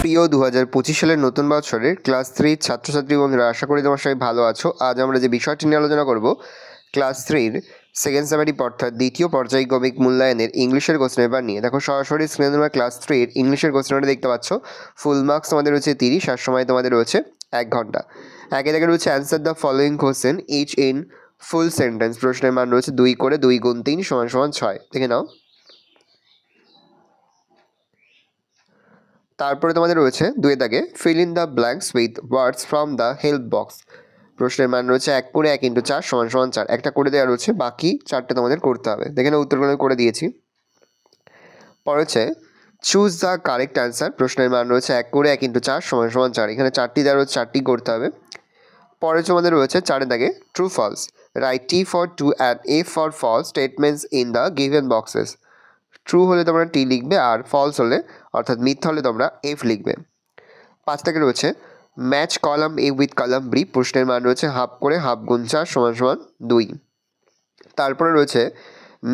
প্রিয় 2025 সালের নতুন বছরের ক্লাস 3 ছাত্রছাত্রী বন্ধুরা, আশা করি তোমার সবাই ভালো আছো। আজ আমরা যে বিষয়টি নিয়ে আলোচনা করব, ক্লাস 3-র সেকেন্ড সেমিস্টার অর্থাৎ দ্বিতীয় পর্যায়ক্রমিক মূল্যায়নের ইংলিশের কোশ্চেন পেপার নিয়ে। দেখো সরাসরি স্ক্রিনে তোমরা ক্লাস 3-র ইংলিশের কোশ্চেনটা দেখতে পাচ্ছ। ফুল মার্কস তোমাদের রয়েছে 30, আর সময় তোমাদের রয়েছে 1 ঘন্টা। একে দেখে রয়েছে answer the following question each in full sentence. প্রশ্নের মান রয়েছে 2 করে 2 গুণ 3 সমান সমান 6। দেখে নাও। তারপরে তোমাদের রয়েছে 2 দাগে fill in the blanks with words from the help box. প্রশ্নের মান রয়েছে 1 করে 1 × 4 সমান সমান 4। একটা করে দেওয়া রয়েছে, বাকি 4টে তোমাদের করতে হবে। দেখে নাও, উত্তরগুলো করে দিয়েছি। পরে হচ্ছে চুজ দ্য কারেক্ট অ্যান্সার। প্রশ্নের মান রয়েছে 1 করে 1 × 4 সমান সমান 4। এখানে 4টি দেওয়া রয়েছে, 4টি করতে হবে। পরে তোমাদের রয়েছে 4 দাগে true false. Write T for true and F for false statements in the given boxes. True হলে তোমরা টি লিখবে, আর ফলস হলে অর্থাৎ মিথ্যা হলে তোমরা এফ লিখবে। 5 থেকে রয়েছে match column A with column B. প্রশ্নের মান রয়েছে হাফ করে হাফ গুণ 4 সমান সমান 2। তারপরে রয়েছে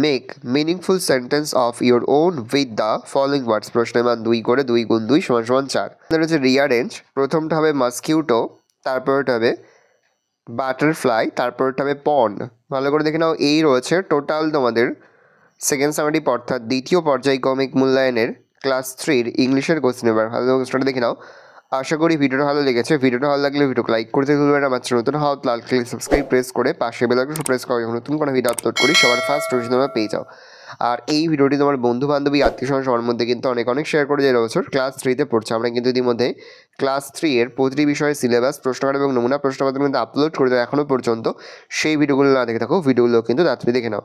make meaningful sentence of your own with the following words. প্রশ্নের মান 2 করে 2 গুণ 2 সমান সমান 4। রয়েছে রিয়ারেঞ্জ। প্রথমটা হবে মাস্কিউটো, তারপরটা হবে বাটারফ্লাই, তারপরটা হবে পন্ড। ভালো করে দেখে নাও। এই রয়েছে টোটাল তোমাদের সেকেন্ড সেমিস্টার অর্থাৎ দ্বিতীয় পর্যায়ক্রমিক মূল্যায়নের ক্লাস 3-র ইংলিশের কোশ্চেন পেপার। ভালো কোশ্চেনটা দেখে নাও। আশা করি ভিডিওটা ভালো লেগেছে। ভিডিওটা ভালো লাগলে ভিডিওকে লাইক করতে ভুলবে না। মাত্র নতুন হওয়া লাল ক্লিক সাবস্ক্রাইব প্রেস করে পাশে বেল আইকন প্রেস করে যখন নতুন কোনো ভিডিও আপলোড করি সবার ফার্স্ট নোটিফিকেশন তোমরা পেয়ে যাও। আর এই ভিডিওটি তোমার বন্ধু বান্ধবী আত্মীয় স্বজন সবার মধ্যে কিন্তু অনেক অনেক শেয়ার করে, যে বছর ক্লাস 3-তে পড়ছে। আমরা কিন্তু ইতিমধ্যে ক্লাস 3-এর প্রতিটি বিষয়ের সিলেবাস, প্রশ্নকার এবং নমুনা প্রশ্নপত্র কিন্তু আপলোড করে দেয় এখনও পর্যন্ত। সেই ভিডিওগুলো না দেখে থাকো, ভিডিওগুলো কিন্তু তাড়াতাড়ি দেখে নাও।